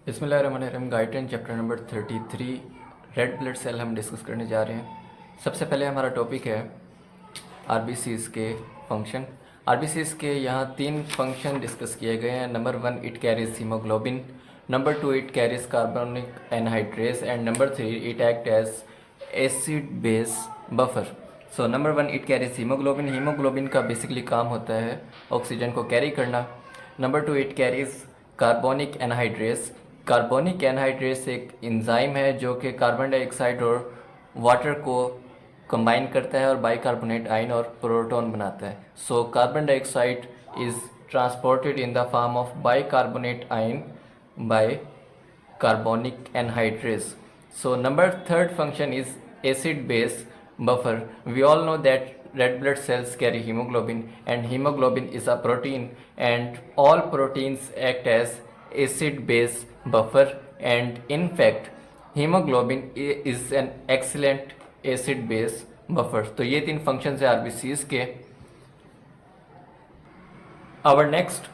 बिस्मिल्लाहिर्रहमानिर्रहीम। Guidance chapter number 33 red blood cell हम discuss करने जा रहे हैं। सबसे पहले हमारा टॉपिक है आरबीसीज़ के फंक्शन। आरबीसीज़ के यहाँ तीन फंक्शन डिस्कस किए गए हैं। Number 1 it carries haemoglobin, number 2 it carries carbonic anhydrase and number 3 it act as acid base buffer. So number 1 it carries haemoglobin. Haemoglobin का बेसिकली काम होता है ऑक्सीजन को कैरी करना। Number 2 it carries carbonic anhydrase. Carbonic anhydrase एक enzyme है जो कि कार्बन डाइऑक्साइड और वाटर को कंबाइन करता है और बाइकार्बोनेट आयन और प्रोटॉन बनाता है। So carbon dioxide is transported in the form of bicarbonate ion bye carbonic anhydrase. So number third function is acid base buffer. We all know that red blood cells carry hemoglobin, and hemoglobin is a protein, and all proteins act as acid base buffer, and in fact hemoglobin is an excellent acid base buffer. तो ये तीन functions है RBCs के। Our next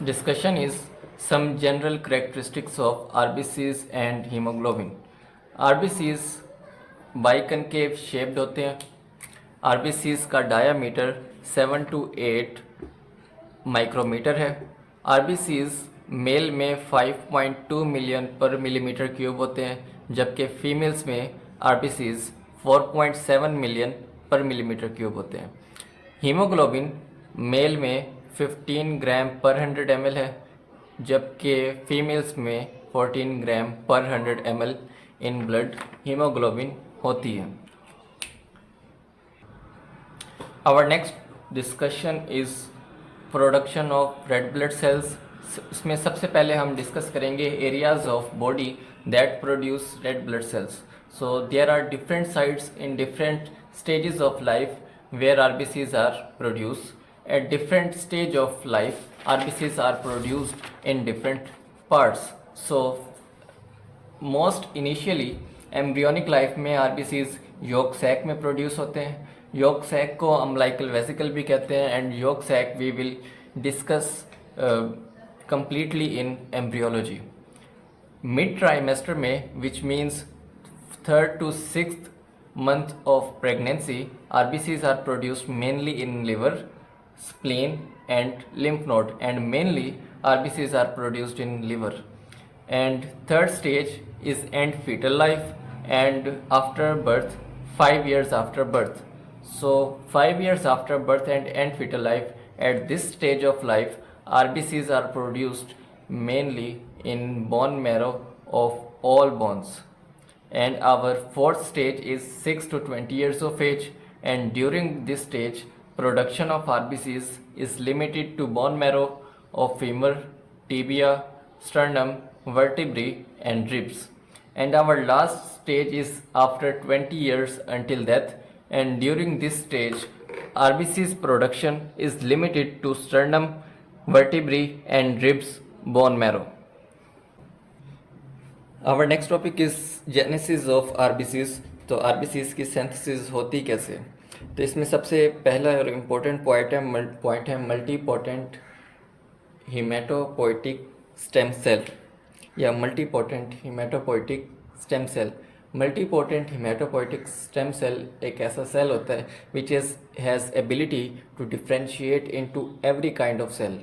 discussion is some general characteristics of RBCs and hemoglobin. RBCs biconcave shaped होते हैं। RBCs का diameter 7 to 8 micrometer है। RBCs mail में 5.2 मिलियन पर मिलीमीटर क्यूब होते हैं, जबकि फीमेल्स में RBCs 4.7 मिलियन पर मिलीमीटर क्यूब होते हैं। हीमोग्लोबिन मेल में 15 ग्राम पर 100 ml है, जबकि फीमेल्स में 14 ग्राम पर 100 ml इन ब्लड हीमोग्लोबिन होती है। Our next discussion is production of red blood cells. इसमें सबसे पहले हम डिस्कस करेंगे areas of body that produce red blood cells. So there are different sites in different stages of life where RBCs are produce. At different stage of life, RBCs are produced in different parts. So, most initially embryonic life में RBCs yolk sac में produce होते हैं। yolk sac को umbilical vesicle भी कहते हैं, and yolk sac we will discuss completely in embryology. Mid trimester में, which means 3rd to 6th month of pregnancy, RBCs are produced mainly in liver, spleen and lymph node, and mainly RBCs are produced in liver. And third stage is end fetal life, and after birth, 5 years after birth. So 5 years after birth and end fetal life, at this stage of life RBCs are produced mainly in bone marrow of all bones. And our fourth stage is 6 to 20 years of age, and during this stage production of RBCs is limited to bone marrow of femur, tibia, sternum, vertebrae and ribs. And our last stage is after 20 years until death, and during this stage RBCs production is limited to sternum, vertebrae and ribs, bone marrow. Our next topic is genesis of RBCs. तो RBCs की synthesis होती कैसे? तो इसमें सबसे पहला और important point है मल्टीपोटेंट हीमेटोपोइटिक स्टेम सेल या multipotent hematopoietic stem cell. Multipotent hematopoietic stem cell एक ऐसा सेल होता है which has ability to differentiate into every kind of cell.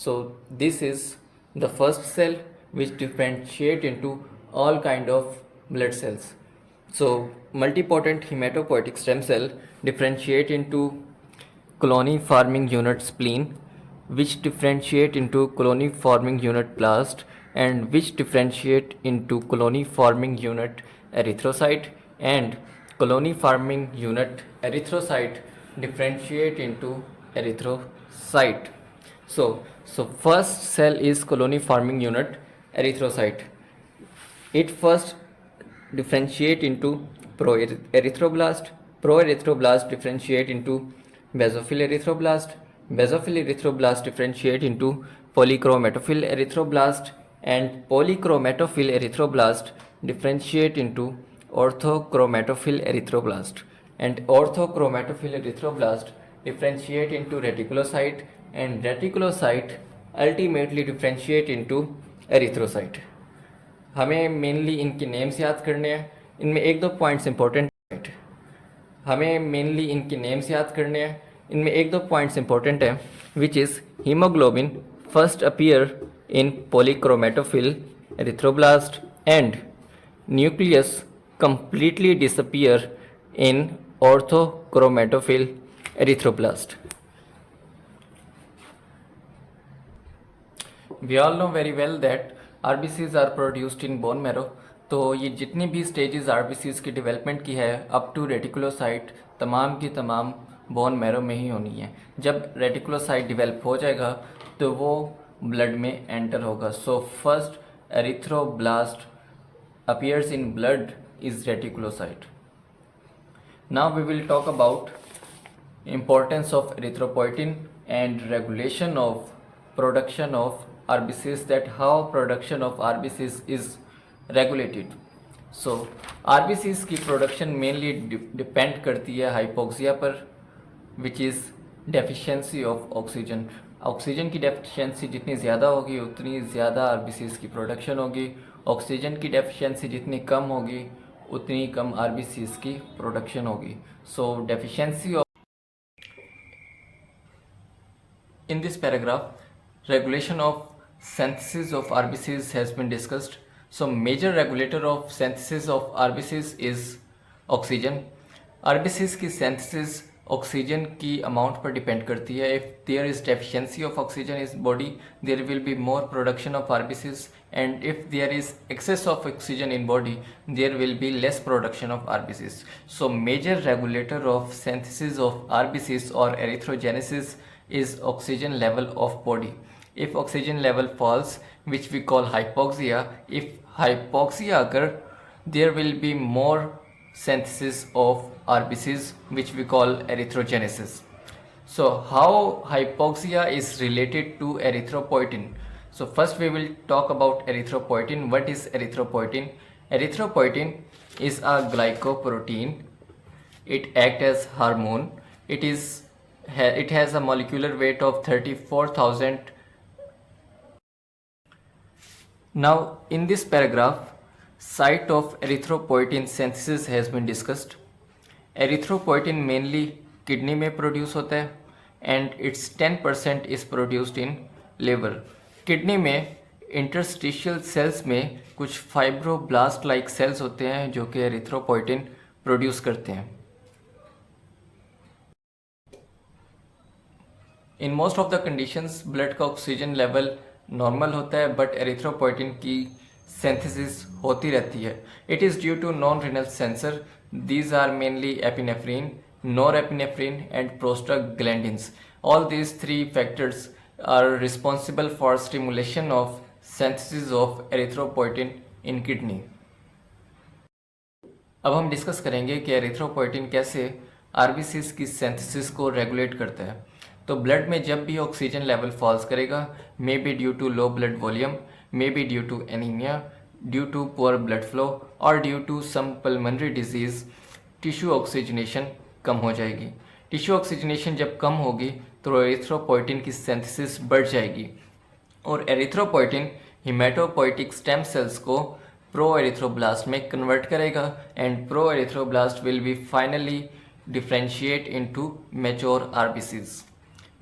So this is the first cell which differentiate into all kind of blood cells. So multipotent hematopoietic stem cell differentiate into colony forming unit spleen, which differentiate into colony forming unit blast, and which differentiate into colony forming unit erythrocyte, and colony forming unit erythrocyte differentiate into erythrocyte. So first cell is colony forming unit erythrocyte. It first differentiate into proerythroblast. Proerythroblast differentiate into basophil erythroblast. Basophil erythroblast differentiate into polychromatophil erythroblast, and polychromatophil erythroblast differentiate into orthochromatophil erythroblast, and orthochromatophil erythroblast differentiate into reticulocyte, and reticulocyte ultimately differentiate into erythrocyte. हमें mainly इनके names याद करने हैं। इनमें एक दो points important हैं which is haemoglobin first appear in polychromatophil erythroblast and nucleus completely disappear in orthochromatophil erythroblast. We all know very well that RBCs are produced in bone marrow. तो ये जितनी भी स्टेजेस RBCs की development की है up to reticulocyte तमाम की तमाम बोन मैरो में ही होनी है। जब रेटिकुलोसाइट डेवलप हो जाएगा तो वो ब्लड में एंटर होगा। So first erythroblast appears in blood is reticulocyte. Now we will talk about importance of erythropoietin and regulation of production of RBCs, that how production of RBCs is regulated. So RBCs की production mainly depend करती है hypoxia पर, which is deficiency of oxygen. Oxygen की deficiency जितनी ज़्यादा होगी उतनी ज़्यादा आरबीसीज की प्रोडक्शन होगी। ऑक्सीजन की डेफिशिएंसी जितनी कम होगी उतनी कम आरबीसीज की प्रोडक्शन होगी। So deficiency of in this paragraph regulation of synthesis of RBCs has been discussed. So major regulator of synthesis of RBCs is oxygen. RBCs की synthesis ऑक्सीजन की amount पर depend करती है। If there is deficiency of oxygen is body there will be more production of RBCs, and if there is excess of oxygen in body there will be less production of RBCs. So major regulator of synthesis of RBCs और erythrogenesis is oxygen level of body. If oxygen level falls, which we call hypoxia, if hypoxia occur, there will be more synthesis of RBCs, which we call erythrogenesis. So how hypoxia is related to erythropoietin? So first we will talk about erythropoietin. What is erythropoietin? Erythropoietin is a glycoprotein. It acts as hormone. It has a molecular weight of 34,000. Now in this paragraph, site of erythropoietin synthesis has been discussed. Erythropoietin mainly kidney में produce होता है and its 10% is produced in liver. Kidney में interstitial cells में कुछ fibroblast like sales होते हैं जो कि एरिथ्रोपोइटिन प्रोड्यूस करते हैं. In most of the conditions blood का ऑक्सीजन लेवल नॉर्मल होता है बट एरिथ्रोपोइटिन की सिंथेसिस होती रहती है. It is due to non renal sensor. These are mainly epinephrine, norepinephrine and prostaglandins. All these three factors are responsible for stimulation of synthesis of erythropoietin in kidney. अब हम discuss करेंगे कि erythropoietin कैसे RBCs की synthesis को regulate करता है. तो ब्लड में जब भी ऑक्सीजन लेवल फॉल्स करेगा, may be due to low blood volume, may be due to anaemia, due to poor blood flow और due to some pulmonary disease, tissue oxygenation कम हो जाएगी. टिश्यू ऑक्सीजनेशन जब कम होगी तो एरिथ्रोपोइटिन की सिंथेसिस बढ़ जाएगी और एरिथ्रोपोइटिन हिमेटोपोइटिक स्टेम सेल्स को प्रो एरिथ्रोब्लास्ट में कन्वर्ट करेगा and proerythroblast will be finally differentiate into mature RBCs.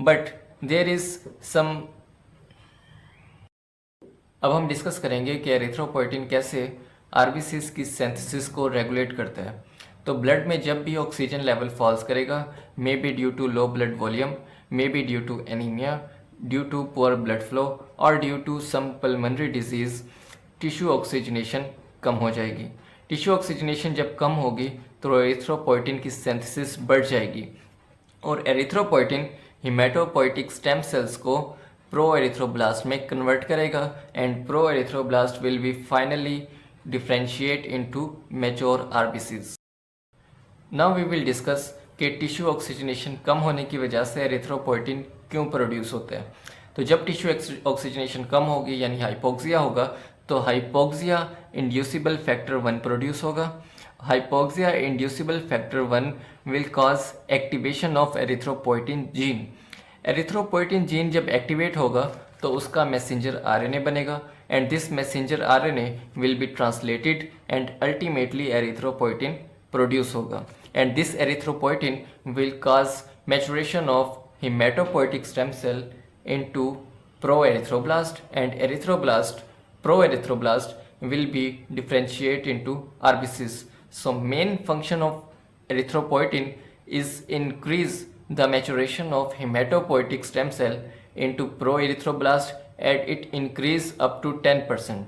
But there is some. अब हम डिस्कस करेंगे कि एरिथ्रोपोइटिन कैसे आरबीसीज की सिंथेसिस को रेगुलेट करता है. तो ब्लड में जब भी ऑक्सीजन लेवल फॉल्स करेगा, may be due to low blood volume, may be due to anaemia, due to poor blood flow और due to some pulmonary disease, tissue oxygenation कम हो जाएगी. टिश्यू ऑक्सीजनेशन जब कम होगी तो एरिथ्रोपोइटिन की सिंथेसिस बढ़ जाएगी और एरिथ्रोपोइटिन हिमेटोपोइटिक स्टेम सेल्स को प्रो एरिथ्रोब्लास्ट में कन्वर्ट करेगा and proerythroblast will be finally differentiate into mature RBCs. Now we will discuss कि टिश्यू ऑक्सीजनेशन कम होने की वजह से एरिथ्रोपोइटिन क्यों प्रोड्यूस होता है. तो जब टिश्यू ऑक्सीजनेशन कम होगी यानी हाइपोक्सिया होगा तो हाइपोक्सिया इंड्यूसिबल फैक्टर 1 प्रोड्यूस होगा. Hypoxia inducible factor 1 will cause activation of erythropoietin gene. Erythropoietin gene जब एक्टिवेट होगा तो उसका मैसेंजर आरएनए बनेगा and this messenger RNA will be translated and ultimately erythropoietin produce होगा and this erythropoietin will cause maturation of hematopoietic stem cell into proerythroblast and proerythroblast will be differentiate into RBCs. So main function of erythropoietin is increase the maturation of hematopoietic stem cell into proerythroblast and it increase up to 10%.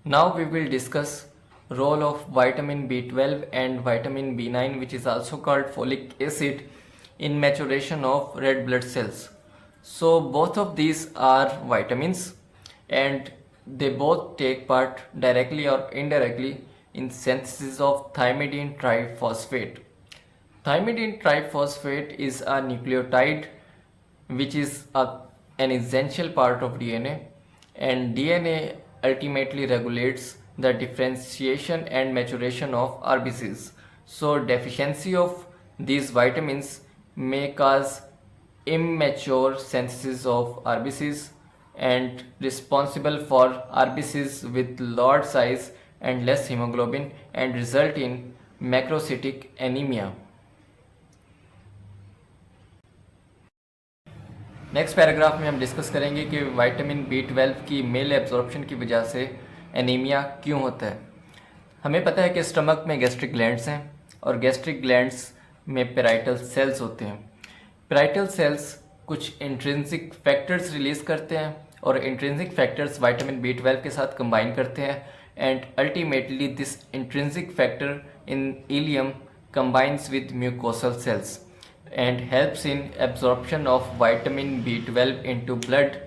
Now we will discuss role of vitamin B12 and vitamin B9, which is also called folic acid, in maturation of red blood cells. So both of these are vitamins and they both take part directly or indirectly in synthesis of thymidine triphosphate. Thymidine triphosphate is a nucleotide which is an essential part of DNA, and DNA ultimately regulates the differentiation and maturation of RBCs. So deficiency of these vitamins may cause immature synthesis of RBCs and responsible for RBCs with large size and less hemoglobin and result in macrocytic anemia. Next paragraph में हम discuss करेंगे कि vitamin B12 की mail absorption की वजह से anaemia क्यों होता है। हमें पता है कि स्टमक में गैस्ट्रिक ग्लैंड्स हैं और गैस्ट्रिक ग्लैंड्स में पेराइटल सेल्स होते हैं। पेराइटल सेल्स कुछ इंट्रिंसिक फैक्टर्स रिलीज़ करते हैं और इंट्रिंसिक फैक्टर्स विटामिन B12 के साथ कंबाइन करते हैं and ultimately this intrinsic factor in ileum combines with mucosal cells and helps in absorption of vitamin B12 into blood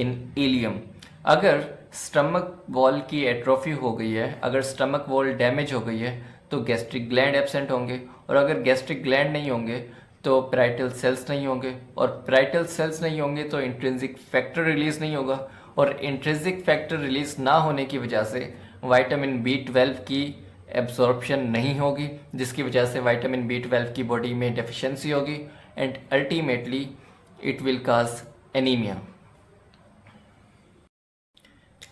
in ileum. अगर stomach wall की atrophy हो गई है, अगर स्टमक वॉल डैमेज हो गई है तो गैस्ट्रिक ग्लैंड एब्सेंट होंगे और अगर गैस्ट्रिक ग्लैंड नहीं होंगे तो पेराइटल सेल्स नहीं होंगे और पेराइटल सेल्स नहीं होंगे तो इंट्रिंसिक फैक्टर रिलीज नहीं होगा और इंट्रिंसिक फैक्टर रिलीज ना होने की वजह से विटामिन B12 की एब्जॉर्प्शन नहीं होगी, जिसकी वजह से विटामिन B12 की बॉडी में डेफिशिएंसी होगी and ultimately it will cause anaemia.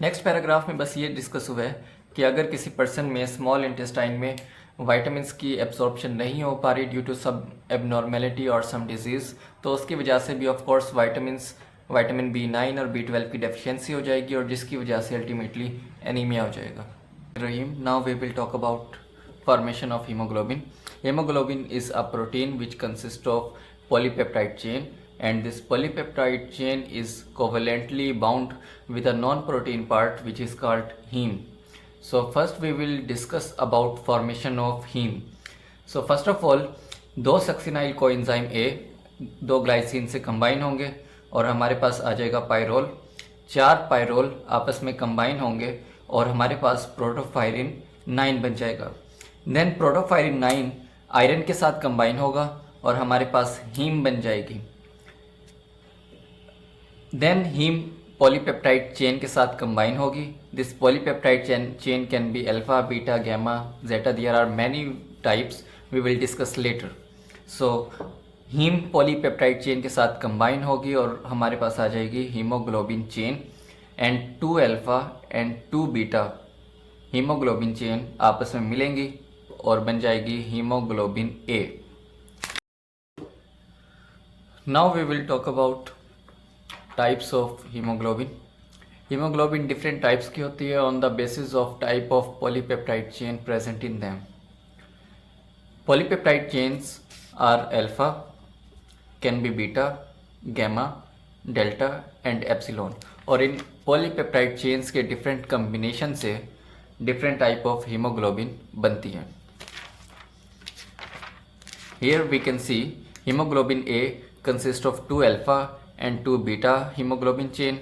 Next paragraph में बस ये डिस्कस हुआ है कि अगर किसी पर्सन में स्मॉल इंटेस्टाइन में विटामिन्स की एब्जॉर्प्शन नहीं हो पा रही ड्यू टू सम एबनॉर्मेलिटी और सम डिजीज़, तो उसकी वजह से भी ऑफ कोर्स विटामिन B9 और B12 की डेफिशिएंसी हो जाएगी और जिसकी वजह से अल्टीमेटली एनीमिया हो जाएगा। Now we will talk about formation of hemoglobin. Hemoglobin is a protein which consists of polypeptide chain and this polypeptide chain is covalently bound with a non-protein part which is called heme. So first we will discuss about formation of heme. So first of all, दो succinyl coenzyme A दो glycine से combine होंगे और हमारे पास आ जाएगा pyrrole. चार pyrrole आपस में कंबाइन होंगे और हमारे पास प्रोटोफायरिन 9 बन जाएगा। देन प्रोटोफायरिन 9 आयरन के साथ कंबाइन होगा और हमारे पास हीम बन जाएगी। देन हीम पॉलीपेप्टाइड चेन के साथ कंबाइन होगी। This polypeptide chain can be alpha, beta, gamma, zeta. There are many types, we will discuss later. So haem polypeptide chain के साथ कंबाइन होगी और हमारे पास आ जाएगी haemoglobin chain and 2 alpha and 2 beta haemoglobin chain आपस में मिलेंगी और बन जाएगी haemoglobin A। Now we will talk about types of haemoglobin. Haemoglobin different types की होती है on the basis of type of polypeptide chain present in them. Polypeptide chains are alpha, can be beta, gamma, delta and epsilon. और इन polypeptide chains के different combination से different type of haemoglobin बनती है। Here we can see haemoglobin A consists of 2 alpha and 2 beta hemoglobin chain.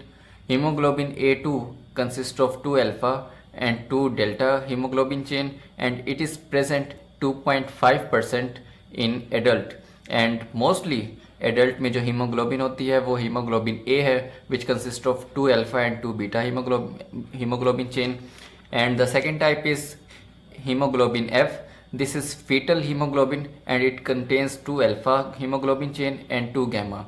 Hemoglobin A2 consists of 2 alpha and 2 delta hemoglobin chain and it is present 2.5% in adult and mostly adult में जो haemoglobin होती है वो haemoglobin A है which consist of 2 alpha and 2 beta haemoglobin chain and the second type is haemoglobin F. This is fetal hemoglobin and it contains 2 alpha hemoglobin chain and 2 gamma.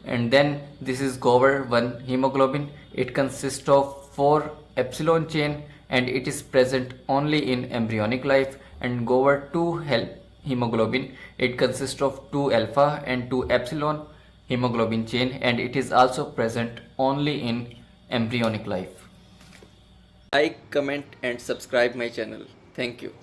And then this is Gover 1 hemoglobin. It consists of 4 epsilon chain and it is present only in embryonic life. And Gover 2 hemoglobin, it consists of 2 alpha and 2 epsilon hemoglobin chain and it is also present only in embryonic life. Like, comment and subscribe my channel. Thank you.